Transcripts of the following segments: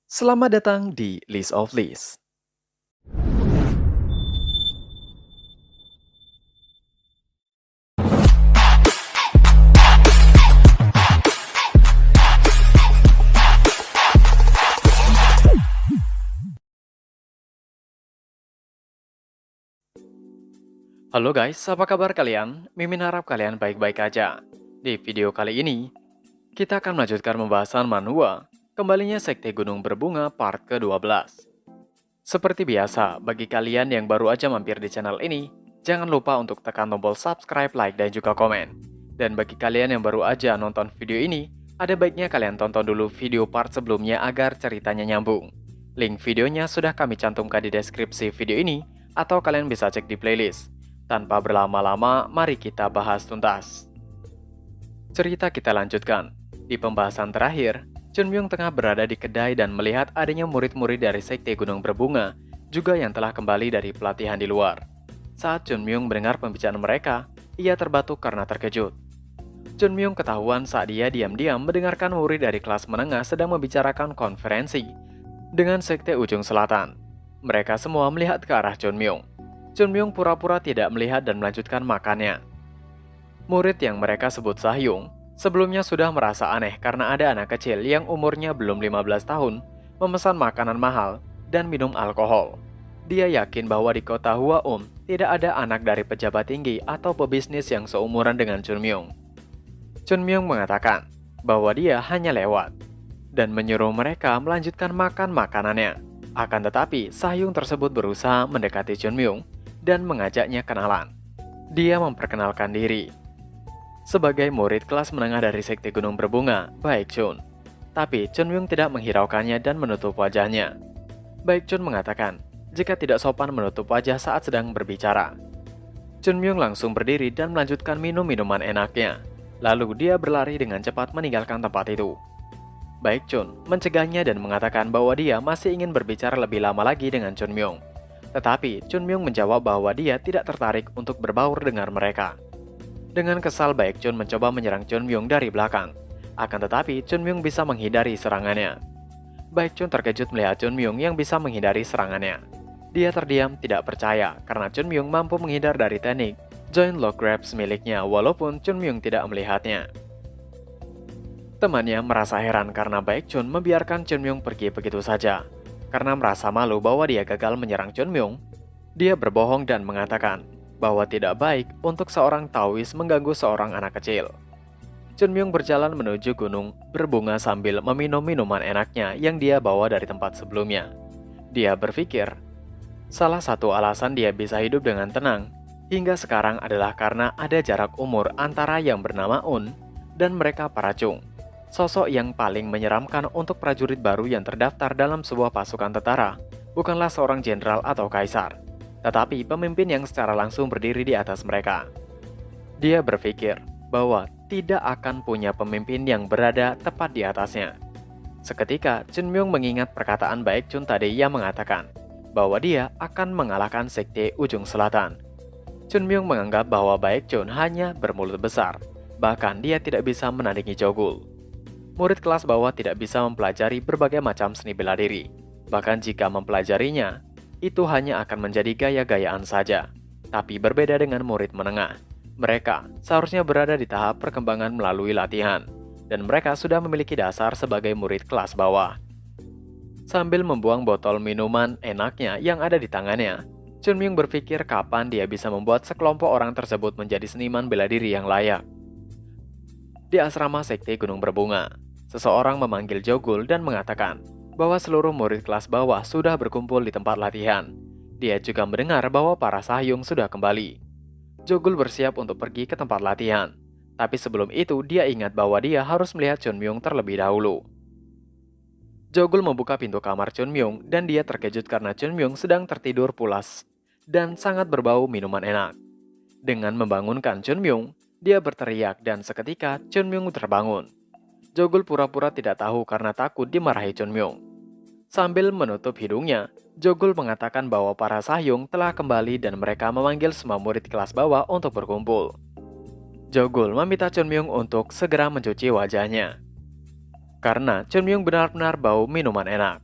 Selamat datang di List of List. Halo guys, apa kabar kalian? Mimin harap kalian baik-baik aja. Di video kali ini, kita akan melanjutkan pembahasan manhwa, kembalinya Sekte Gunung Berbunga part ke-12. Seperti biasa, bagi kalian yang baru aja mampir di channel ini, jangan lupa untuk tekan tombol subscribe, like, dan juga komen. Dan bagi kalian yang baru aja nonton video ini, ada baiknya kalian tonton dulu video part sebelumnya agar ceritanya nyambung. Link videonya sudah kami cantumkan di deskripsi video ini, atau kalian bisa cek di playlist. Tanpa berlama-lama, mari kita bahas tuntas. Cerita kita lanjutkan. Di pembahasan terakhir, Chunmyung tengah berada di kedai dan melihat adanya murid-murid dari Sekte Gunung Berbunga, juga yang telah kembali dari pelatihan di luar. Saat Chunmyung mendengar pembicaraan mereka, ia terbatuk karena terkejut. Chunmyung ketahuan saat dia diam-diam mendengarkan murid dari kelas menengah sedang membicarakan konferensi dengan Sekte Ujung Selatan. Mereka semua melihat ke arah Chunmyung. Chunmyung pura-pura tidak melihat dan melanjutkan makannya. Murid yang mereka sebut Sahyung sebelumnya sudah merasa aneh karena ada anak kecil yang umurnya belum 15 tahun memesan makanan mahal dan minum alkohol. Dia yakin bahwa di kota Hwaum tidak ada anak dari pejabat tinggi atau pebisnis yang seumuran dengan Chunmyung. Chunmyung mengatakan bahwa dia hanya lewat dan menyuruh mereka melanjutkan makan makanannya. Akan tetapi, Sahyung tersebut berusaha mendekati Chunmyung dan mengajaknya kenalan. Dia memperkenalkan diri sebagai murid kelas menengah dari Sekte Gunung Berbunga, Baekchun. Tapi Chunmyung tidak menghiraukannya dan menutup wajahnya. Baekchun mengatakan jika tidak sopan menutup wajah saat sedang berbicara. Chunmyung langsung berdiri dan melanjutkan minum minuman enaknya. Lalu dia berlari dengan cepat meninggalkan tempat itu. Baekchun mencegahnya dan mengatakan bahwa dia masih ingin berbicara lebih lama lagi dengan Chunmyung. Tetapi Chunmyung menjawab bahwa dia tidak tertarik untuk berbaur dengan mereka. Dengan kesal, Baekchun mencoba menyerang Chunmyung dari belakang. Akan tetapi, Chunmyung bisa menghindari serangannya. Baekchun terkejut melihat Chunmyung yang bisa menghindari serangannya. Dia terdiam tidak percaya karena Chunmyung mampu menghindar dari teknik Joint Lock Grabs miliknya walaupun Chunmyung tidak melihatnya. Temannya merasa heran karena Baekchun membiarkan Chunmyung pergi begitu saja. Karena merasa malu bahwa dia gagal menyerang Chunmyung, dia berbohong dan mengatakan bahwa tidak baik untuk seorang Taois mengganggu seorang anak kecil. Chunmyung berjalan menuju gunung berbunga sambil meminum minuman enaknya yang dia bawa dari tempat sebelumnya. Dia berpikir, salah satu alasan dia bisa hidup dengan tenang hingga sekarang adalah karena ada jarak umur antara yang bernama Un dan mereka para Chung. Sosok yang paling menyeramkan untuk prajurit baru yang terdaftar dalam sebuah pasukan tentara bukanlah seorang jenderal atau kaisar, tetapi pemimpin yang secara langsung berdiri di atas mereka. Dia berpikir bahwa tidak akan punya pemimpin yang berada tepat di atasnya. Seketika, Chunmyung mengingat perkataan Baekchun tadi yang mengatakan bahwa dia akan mengalahkan Sekte Ujung Selatan. Chunmyung menganggap bahwa Baekchun hanya bermulut besar, bahkan dia tidak bisa menandingi Jogul. Murid kelas bawah tidak bisa mempelajari berbagai macam seni bela diri. Bahkan jika mempelajarinya, itu hanya akan menjadi gaya-gayaan saja. Tapi berbeda dengan murid menengah. Mereka seharusnya berada di tahap perkembangan melalui latihan. Dan mereka sudah memiliki dasar sebagai murid kelas bawah. Sambil membuang botol minuman enaknya yang ada di tangannya, Chunmyung berpikir kapan dia bisa membuat sekelompok orang tersebut menjadi seniman bela diri yang layak. Di asrama Sekte Gunung Berbunga, seseorang memanggil Jogul dan mengatakan bahwa seluruh murid kelas bawah sudah berkumpul di tempat latihan. Dia juga mendengar bahwa para Sahyung sudah kembali. Jogul bersiap untuk pergi ke tempat latihan. Tapi sebelum itu dia ingat bahwa dia harus melihat Chunmyung terlebih dahulu. Jogul membuka pintu kamar Chunmyung dan dia terkejut karena Chunmyung sedang tertidur pulas dan sangat berbau minuman enak. Dengan membangunkan Chunmyung, dia berteriak dan seketika Chunmyung terbangun. Jogul pura-pura tidak tahu karena takut dimarahi Chunmyung. Sambil menutup hidungnya, Jogul mengatakan bahwa para Sahyung telah kembali dan mereka memanggil semua murid kelas bawah untuk berkumpul. Jogul meminta Chunmyung untuk segera mencuci wajahnya. Karena Chunmyung benar-benar bau minuman enak.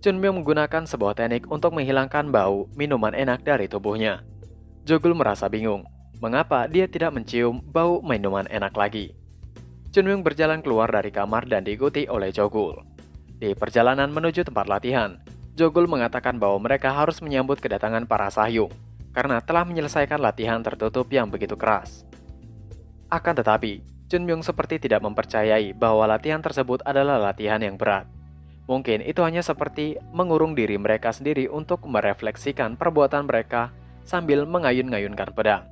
Chun Myung menggunakan sebuah teknik untuk menghilangkan bau minuman enak dari tubuhnya. Jogul merasa bingung, mengapa dia tidak mencium bau minuman enak lagi. Chun Myung berjalan keluar dari kamar dan diikuti oleh Jogul. Di perjalanan menuju tempat latihan, Jogul mengatakan bahwa mereka harus menyambut kedatangan para Sahyung karena telah menyelesaikan latihan tertutup yang begitu keras. Akan tetapi, Chun Myung seperti tidak mempercayai bahwa latihan tersebut adalah latihan yang berat. Mungkin itu hanya seperti mengurung diri mereka sendiri untuk merefleksikan perbuatan mereka sambil mengayun-ngayunkan pedang.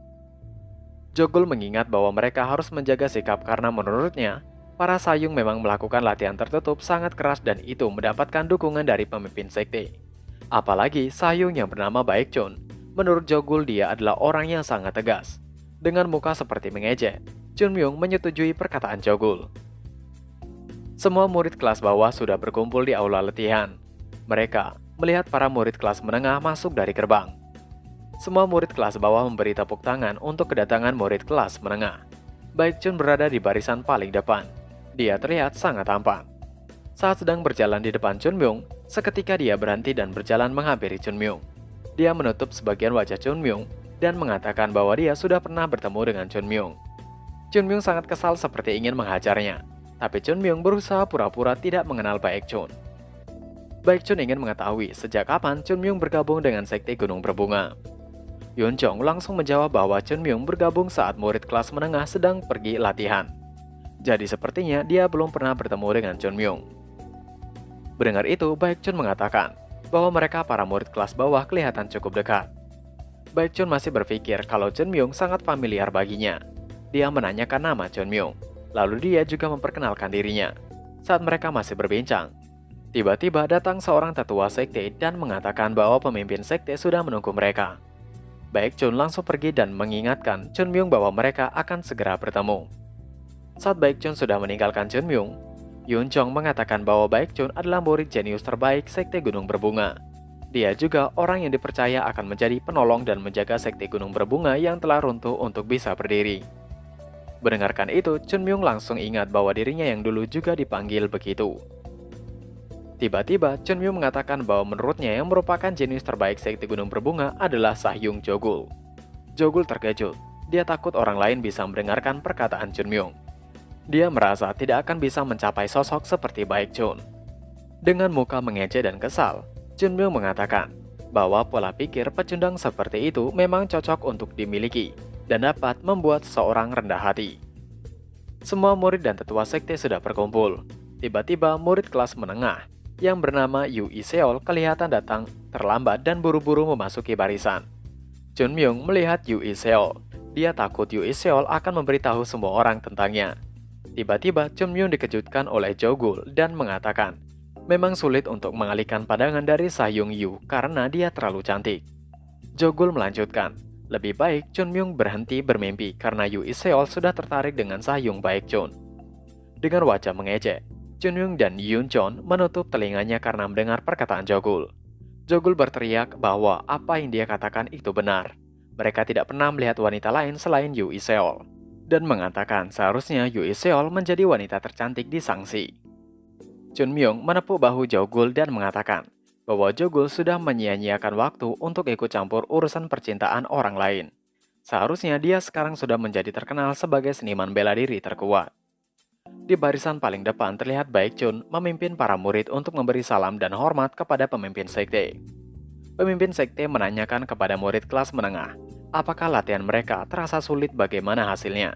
Jogul mengingat bahwa mereka harus menjaga sikap karena menurutnya, para Sahyung memang melakukan latihan tertutup sangat keras dan itu mendapatkan dukungan dari pemimpin sekte. Apalagi Sahyung yang bernama Baekchun, menurut Jogul dia adalah orang yang sangat tegas. Dengan muka seperti mengejek, Chun Myung menyetujui perkataan Jogul. Semua murid kelas bawah sudah berkumpul di aula latihan. Mereka melihat para murid kelas menengah masuk dari gerbang. Semua murid kelas bawah memberi tepuk tangan untuk kedatangan murid kelas menengah. Baekchun berada di barisan paling depan. Dia terlihat sangat tampan. Saat sedang berjalan di depan Chun Myung, seketika dia berhenti dan berjalan menghampiri Chun Myung. Dia menutup sebagian wajah Chun Myung dan mengatakan bahwa dia sudah pernah bertemu dengan Chun Myung. Chun Myung sangat kesal seperti ingin menghajarnya. Tapi Chun Myung berusaha pura-pura tidak mengenal Baekchun. Baekchun ingin mengetahui sejak kapan Chun Myung bergabung dengan sekte Gunung Berbunga. Yun Chong langsung menjawab bahwa Chun Myung bergabung saat murid kelas menengah sedang pergi latihan. Jadi sepertinya dia belum pernah bertemu dengan Chun Myung. Mendengar itu, Baekchun mengatakan bahwa mereka para murid kelas bawah kelihatan cukup dekat. Baekchun masih berpikir kalau Chun Myung sangat familiar baginya. Dia menanyakan nama Chun Myung. Lalu dia juga memperkenalkan dirinya. Saat mereka masih berbincang, tiba-tiba datang seorang tetua sekte dan mengatakan bahwa pemimpin sekte sudah menunggu mereka. Baekchun langsung pergi dan mengingatkan Chun Myung bahwa mereka akan segera bertemu. Saat Baekchun sudah meninggalkan Chun Myung, Yun Chong mengatakan bahwa Baekchun adalah murid jenius terbaik sekte Gunung Berbunga. Dia juga orang yang dipercaya akan menjadi penolong dan menjaga sekte Gunung Berbunga yang telah runtuh untuk bisa berdiri. Mendengarkan itu, Chun Myung langsung ingat bahwa dirinya yang dulu juga dipanggil begitu. Tiba-tiba, Chun Myung mengatakan bahwa menurutnya yang merupakan jenius terbaik sekte Gunung Berbunga adalah Sahyung Jogul. Jogul terkejut. Dia takut orang lain bisa mendengarkan perkataan Chun Myung. Dia merasa tidak akan bisa mencapai sosok seperti Baekchun. Dengan muka mengejek dan kesal, Chun Myung mengatakan bahwa pola pikir pecundang seperti itu memang cocok untuk dimiliki dan dapat membuat seseorang rendah hati. Semua murid dan tetua sekte sudah berkumpul. Tiba-tiba murid kelas menengah yang bernama Yu Seol kelihatan datang terlambat dan buru-buru memasuki barisan. Chun Myung melihat Yu Seol. Dia takut Yu Seol akan memberitahu semua orang tentangnya. Tiba-tiba Chun Myung dikejutkan oleh Jogul dan mengatakan, memang sulit untuk mengalihkan pandangan dari Sahyung Yu karena dia terlalu cantik. Jogul melanjutkan, lebih baik Chun Myung berhenti bermimpi karena Yu Seol sudah tertarik dengan Sahyung Baekchun. Dengan wajah mengejek, Chun Myung dan Yun Chon menutup telinganya karena mendengar perkataan Jogul. Jogul berteriak bahwa apa yang dia katakan itu benar. Mereka tidak pernah melihat wanita lain selain Yu Seol. Dan mengatakan seharusnya Yu Seol menjadi wanita tercantik di Sangsi. Chun Myung menepuk bahu Jogul dan mengatakan bahwa Jogul sudah menyia-nyiakan waktu untuk ikut campur urusan percintaan orang lain. Seharusnya dia sekarang sudah menjadi terkenal sebagai seniman bela diri terkuat. Di barisan paling depan terlihat Baekchun memimpin para murid untuk memberi salam dan hormat kepada pemimpin sekte. Pemimpin sekte menanyakan kepada murid kelas menengah, apakah latihan mereka terasa sulit, bagaimana hasilnya.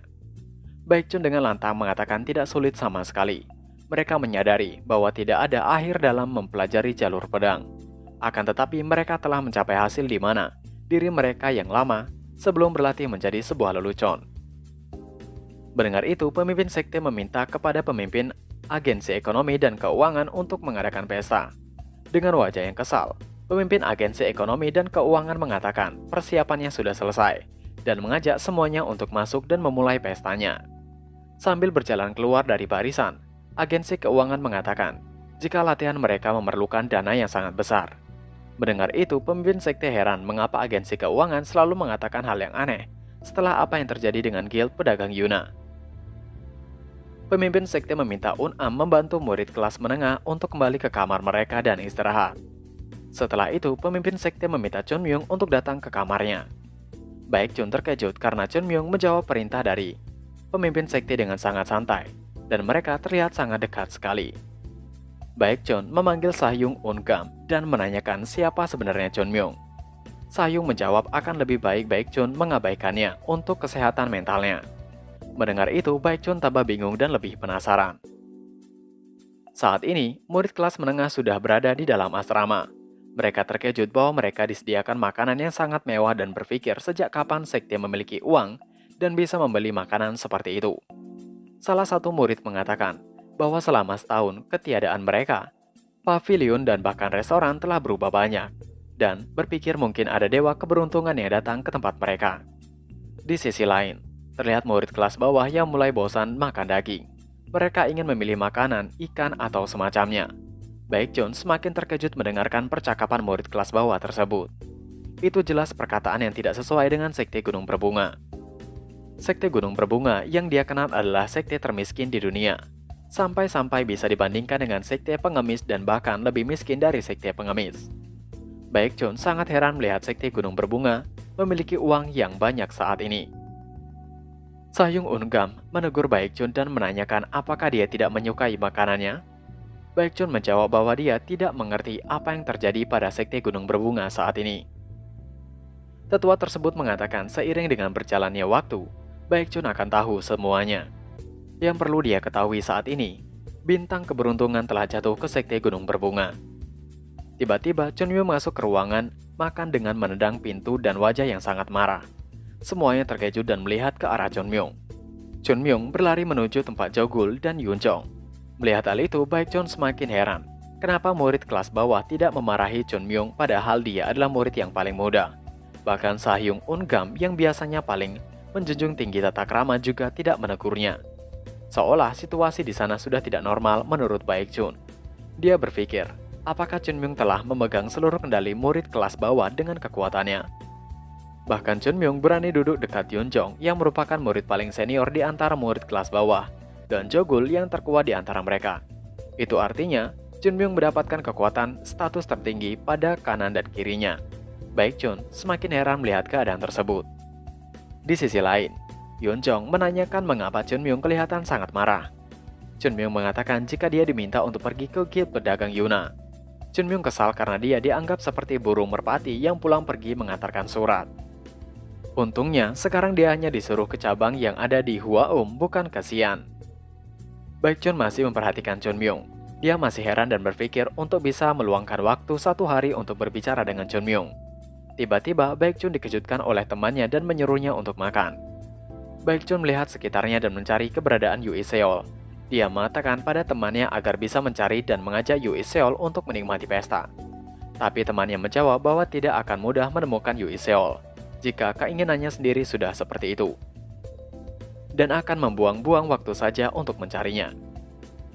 Baekchun dengan lantang mengatakan tidak sulit sama sekali. Mereka menyadari bahwa tidak ada akhir dalam mempelajari jalur pedang. Akan tetapi mereka telah mencapai hasil di mana diri mereka yang lama sebelum berlatih menjadi sebuah lelucon. Mendengar itu, pemimpin sekte meminta kepada pemimpin agensi ekonomi dan keuangan untuk mengadakan pesta. Dengan wajah yang kesal, pemimpin agensi ekonomi dan keuangan mengatakan persiapannya sudah selesai dan mengajak semuanya untuk masuk dan memulai pestanya. Sambil berjalan keluar dari barisan, agensi keuangan mengatakan jika latihan mereka memerlukan dana yang sangat besar. Mendengar itu, pemimpin sekte heran mengapa agensi keuangan selalu mengatakan hal yang aneh setelah apa yang terjadi dengan Guild Pedagang Yuna. Pemimpin sekte meminta Un-am membantu murid kelas menengah untuk kembali ke kamar mereka dan istirahat. Setelah itu, pemimpin sekte meminta Chunmyung untuk datang ke kamarnya. Baekhyun terkejut karena Chunmyung menjawab perintah dari pemimpin sekte dengan sangat santai, dan mereka terlihat sangat dekat sekali. Baekhyun memanggil Sahyung Un-gam dan menanyakan siapa sebenarnya Chunmyung. Sahyung menjawab akan lebih baik Baekhyun mengabaikannya untuk kesehatan mentalnya. Mendengar itu, Baekhyun tambah bingung dan lebih penasaran. Saat ini, murid kelas menengah sudah berada di dalam asrama. Mereka terkejut bahwa mereka disediakan makanan yang sangat mewah dan berpikir sejak kapan sekte memiliki uang dan bisa membeli makanan seperti itu. Salah satu murid mengatakan bahwa selama setahun ketiadaan mereka, pavilion dan bahkan restoran telah berubah banyak, dan berpikir mungkin ada dewa keberuntungan yang datang ke tempat mereka. Di sisi lain, terlihat murid kelas bawah yang mulai bosan makan daging. Mereka ingin memilih makanan, ikan, atau semacamnya. Baekhyun semakin terkejut mendengarkan percakapan murid kelas bawah tersebut. Itu jelas perkataan yang tidak sesuai dengan sekte Gunung Berbunga. Sekte Gunung Berbunga yang dia kenal adalah sekte termiskin di dunia. Sampai-sampai bisa dibandingkan dengan sekte pengemis dan bahkan lebih miskin dari sekte pengemis. Baekhyun sangat heran melihat sekte Gunung Berbunga memiliki uang yang banyak saat ini. Sahyung Un-gam menegur Baekhyun dan menanyakan apakah dia tidak menyukai makanannya. Baekhyun menjawab bahwa dia tidak mengerti apa yang terjadi pada sekte Gunung Berbunga saat ini. Tetua tersebut mengatakan seiring dengan berjalannya waktu, Baekhyun akan tahu semuanya. Yang perlu dia ketahui saat ini, bintang keberuntungan telah jatuh ke sekte Gunung Berbunga. Tiba-tiba Chunmyung masuk ke ruangan, makan dengan menendang pintu dan wajah yang sangat marah. Semuanya terkejut dan melihat ke arah Chunmyung. Chunmyung berlari menuju tempat Jogul dan Yunjong. Melihat hal itu, Baekhyun semakin heran. Kenapa murid kelas bawah tidak memarahi Chunmyung padahal dia adalah murid yang paling muda. Bahkan Sahyung Un-gam yang biasanya paling menjunjung tinggi tata krama juga tidak menegurnya. Seolah situasi di sana sudah tidak normal menurut Baekhyun. Dia berpikir, apakah Chunmyung telah memegang seluruh kendali murid kelas bawah dengan kekuatannya? Bahkan Chunmyung berani duduk dekat Yunjong yang merupakan murid paling senior di antara murid kelas bawah, dan Jogul yang terkuat di antara mereka. Itu artinya, Chunmyung mendapatkan kekuatan status tertinggi pada kanan dan kirinya. Baekhyun semakin heran melihat keadaan tersebut. Di sisi lain, Yunjong menanyakan mengapa Chunmyung kelihatan sangat marah. Chunmyung mengatakan jika dia diminta untuk pergi ke guild pedagang Yuna. Chunmyung kesal karena dia dianggap seperti burung merpati yang pulang pergi mengantarkan surat. Untungnya, sekarang dia hanya disuruh ke cabang yang ada di Hwaum, bukan ke Xi'an. Baekhyun masih memperhatikan Chunmyung. Dia masih heran dan berpikir untuk bisa meluangkan waktu satu hari untuk berbicara dengan Chunmyung. Tiba-tiba, Baekhyun dikejutkan oleh temannya dan menyuruhnya untuk makan. Baekhyun melihat sekitarnya dan mencari keberadaan Yui Seol. Dia mengatakan pada temannya agar bisa mencari dan mengajak Yui Seol untuk menikmati pesta. Tapi temannya menjawab bahwa tidak akan mudah menemukan Yui Seol jika keinginannya sendiri sudah seperti itu, dan akan membuang-buang waktu saja untuk mencarinya.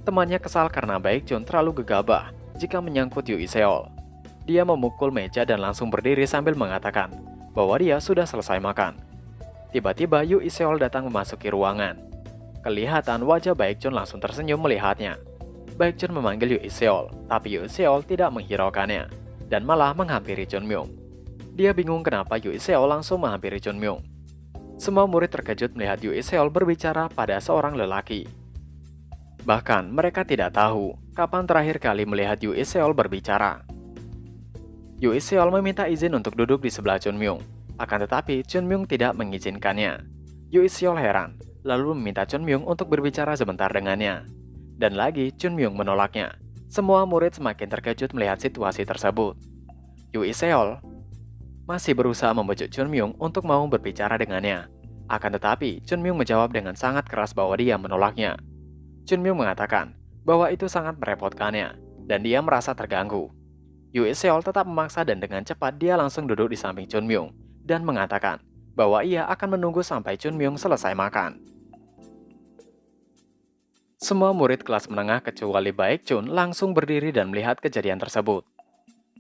Temannya kesal karena Baekhyun terlalu gegabah jika menyangkut Yui Seol. Dia memukul meja dan langsung berdiri sambil mengatakan bahwa dia sudah selesai makan. Tiba-tiba Yui Seol datang memasuki ruangan. Kelihatan wajah Baekhyun langsung tersenyum melihatnya. Baekhyun memanggil Yui Seol, tapi Yui Seol tidak menghiraukannya dan malah menghampiri Chunmyung. Dia bingung kenapa Yui Seol langsung menghampiri Chunmyung. Semua murid terkejut melihat Yui Seol berbicara pada seorang lelaki. Bahkan mereka tidak tahu kapan terakhir kali melihat Yui Seol berbicara. Yui Seol meminta izin untuk duduk di sebelah Chunmyung. Akan tetapi, Chunmyung tidak mengizinkannya. Yui Seol heran, lalu meminta Chunmyung untuk berbicara sebentar dengannya. Dan lagi, Chunmyung menolaknya. Semua murid semakin terkejut melihat situasi tersebut. Yui Seol masih berusaha membujuk Chunmyung untuk mau berbicara dengannya. Akan tetapi, Chunmyung menjawab dengan sangat keras bahwa dia menolaknya. Chunmyung mengatakan bahwa itu sangat merepotkannya, dan dia merasa terganggu. Yui Seol tetap memaksa dan dengan cepat dia langsung duduk di samping Chunmyung dan mengatakan bahwa ia akan menunggu sampai Chunmyung selesai makan. Semua murid kelas menengah kecuali Baekhyun langsung berdiri dan melihat kejadian tersebut.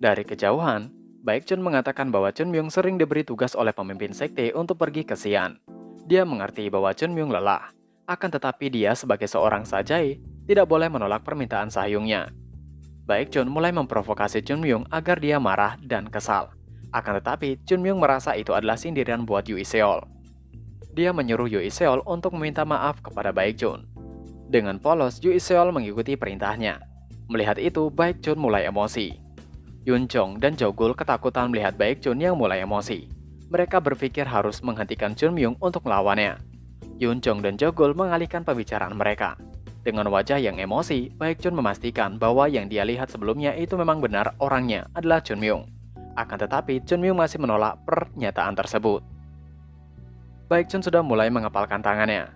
Dari kejauhan, Baekhyun mengatakan bahwa Chunmyung sering diberi tugas oleh pemimpin sekte untuk pergi ke Xi'an. Dia mengerti bahwa Chunmyung lelah. Akan tetapi dia sebagai seorang Sajai tidak boleh menolak permintaan Sahyungnya. Baekhyun mulai memprovokasi Chunmyung agar dia marah dan kesal. Akan tetapi, Chunmyung merasa itu adalah sindiran buat Yoo Seol. Dia menyuruh Yoo Seol untuk meminta maaf kepada Baekhyun. Dengan polos, Yoo Seol mengikuti perintahnya. Melihat itu, Baekhyun mulai emosi. Yoon Jong dan Jogul ketakutan melihat Baekhyun yang mulai emosi. Mereka berpikir harus menghentikan Chunmyung untuk melawannya. Yoon Jong dan Jogul mengalihkan pembicaraan mereka. Dengan wajah yang emosi, Baekhyun memastikan bahwa yang dia lihat sebelumnya itu memang benar orangnya adalah Chunmyung. Akan tetapi, Chunmyung masih menolak pernyataan tersebut. Baekhyun sudah mulai mengepalkan tangannya.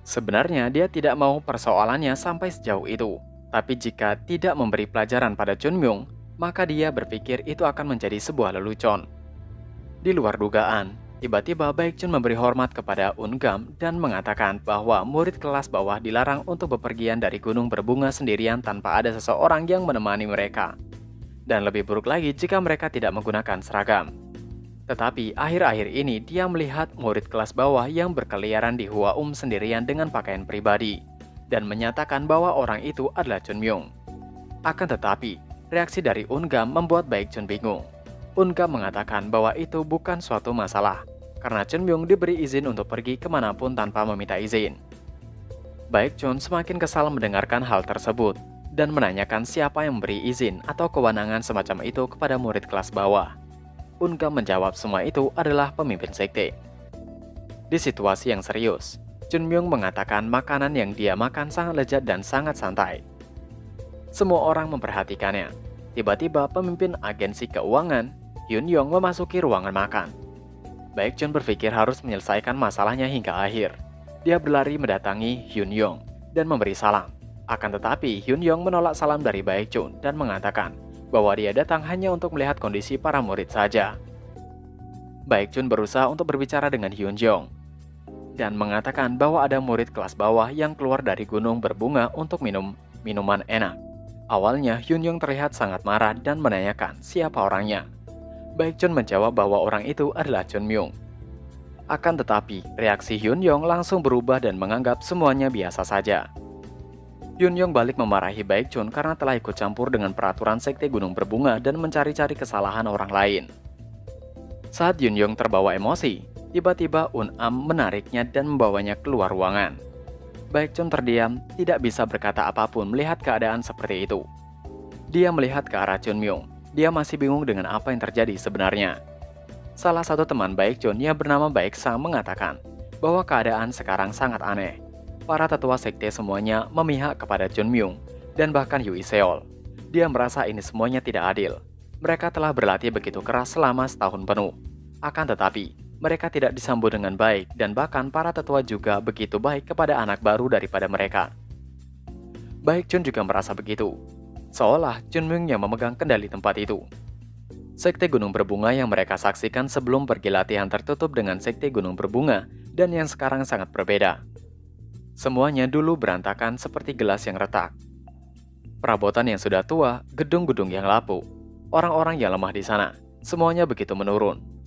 Sebenarnya dia tidak mau persoalannya sampai sejauh itu. Tapi jika tidak memberi pelajaran pada Chunmyung, maka dia berpikir itu akan menjadi sebuah lelucon. Di luar dugaan, tiba-tiba Baekhyun memberi hormat kepada Ungam dan mengatakan bahwa murid kelas bawah dilarang untuk bepergian dari gunung berbunga sendirian tanpa ada seseorang yang menemani mereka. Dan lebih buruk lagi jika mereka tidak menggunakan seragam. Tetapi akhir-akhir ini dia melihat murid kelas bawah yang berkeliaran di Hua sendirian dengan pakaian pribadi dan menyatakan bahwa orang itu adalah Chunmyung. Akan tetapi, reaksi dari Ungam membuat Baekhyun bingung. Ungam mengatakan bahwa itu bukan suatu masalah, karena Chunmyung diberi izin untuk pergi kemanapun tanpa meminta izin. Baekhyun semakin kesal mendengarkan hal tersebut, dan menanyakan siapa yang memberi izin atau kewenangan semacam itu kepada murid kelas bawah. Ungam menjawab semua itu adalah pemimpin sekte. Di situasi yang serius, Chunmyung mengatakan makanan yang dia makan sangat lezat dan sangat santai. Semua orang memperhatikannya. Tiba-tiba pemimpin agensi keuangan, Hyun Yong, memasuki ruangan makan. Baekhyun berpikir harus menyelesaikan masalahnya hingga akhir. Dia berlari mendatangi Hyun Yong dan memberi salam. Akan tetapi, Hyun Yong menolak salam dari Baekhyun dan mengatakan bahwa dia datang hanya untuk melihat kondisi para murid saja. Baekhyun berusaha untuk berbicara dengan Hyun Yong dan mengatakan bahwa ada murid kelas bawah yang keluar dari gunung berbunga untuk minum minuman enak. Awalnya, Hyun Yong terlihat sangat marah dan menanyakan siapa orangnya. Baekhyun menjawab bahwa orang itu adalah Chunmyung. Akan tetapi, reaksi Hyun Yong langsung berubah dan menganggap semuanya biasa saja. Hyun Yong balik memarahi Baekhyun karena telah ikut campur dengan peraturan sekte Gunung Berbunga dan mencari-cari kesalahan orang lain. Saat Hyun Yong terbawa emosi, tiba-tiba Am menariknya dan membawanya keluar ruangan. Baekhyun terdiam, tidak bisa berkata apapun melihat keadaan seperti itu. Dia melihat ke arah Chunmyung. Dia masih bingung dengan apa yang terjadi sebenarnya. Salah satu teman Baekhyun yang bernama Baeksang mengatakan bahwa keadaan sekarang sangat aneh. Para tetua sekte semuanya memihak kepada Chunmyung dan bahkan Yoo Seol. Dia merasa ini semuanya tidak adil. Mereka telah berlatih begitu keras selama setahun penuh. Akan tetapi, mereka tidak disambut dengan baik dan bahkan para tetua juga begitu baik kepada anak baru daripada mereka. Baekhyun juga merasa begitu. Seolah Chunmyung yang memegang kendali tempat itu. Sekte Gunung Berbunga yang mereka saksikan sebelum pergi latihan tertutup dengan Sekte Gunung Berbunga dan yang sekarang sangat berbeda. Semuanya dulu berantakan seperti gelas yang retak. Perabotan yang sudah tua, gedung-gedung yang lapuk, orang-orang yang lemah di sana, semuanya begitu menurun.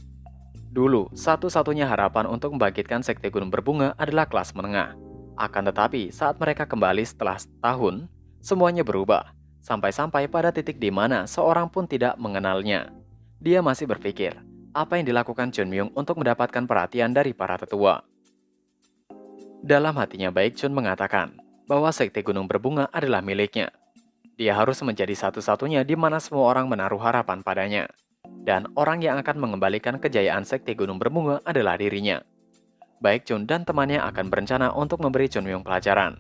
Dulu, satu-satunya harapan untuk membangkitkan Sekte Gunung Berbunga adalah kelas menengah. Akan tetapi, saat mereka kembali setelah setahun, semuanya berubah. Sampai-sampai pada titik di mana seorang pun tidak mengenalnya. Dia masih berpikir, apa yang dilakukan Chunmyung untuk mendapatkan perhatian dari para tetua. Dalam hatinya Baekhyun mengatakan bahwa Sekte Gunung Berbunga adalah miliknya. Dia harus menjadi satu-satunya di mana semua orang menaruh harapan padanya. Dan orang yang akan mengembalikan kejayaan Sekte Gunung Berbunga adalah dirinya. Baekhyun dan temannya akan berencana untuk memberi Chunmyung pelajaran.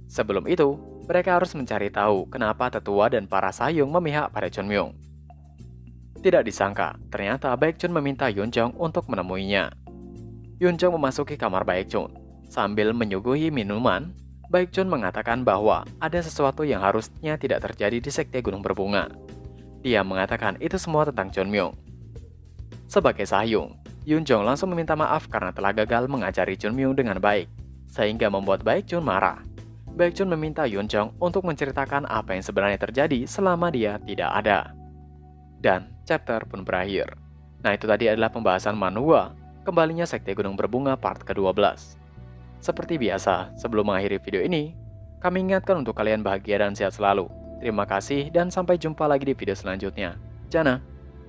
Sebelum itu, mereka harus mencari tahu kenapa tetua dan para Sahyung memihak pada Chunmyung. Tidak disangka, ternyata Baekhyun meminta Yoon Jong untuk menemuinya. Yoon Jong memasuki kamar Baekhyun. Sambil menyuguhi minuman, Baekhyun mengatakan bahwa ada sesuatu yang harusnya tidak terjadi di Sekte Gunung Berbunga. Dia mengatakan itu semua tentang Chunmyung. Sebagai Sahyung, Yoon Jong langsung meminta maaf karena telah gagal mengajari Chunmyung dengan baik, sehingga membuat Baekhyun marah. Baekhyun meminta Yoon Jong untuk menceritakan apa yang sebenarnya terjadi selama dia tidak ada. Dan chapter pun berakhir. Nah, itu tadi adalah pembahasan manhwa Kembalinya Sekte Gunung Berbunga part ke-12. Seperti biasa, sebelum mengakhiri video ini, kami ingatkan untuk kalian bahagia dan sehat selalu. Terima kasih dan sampai jumpa lagi di video selanjutnya. Jana.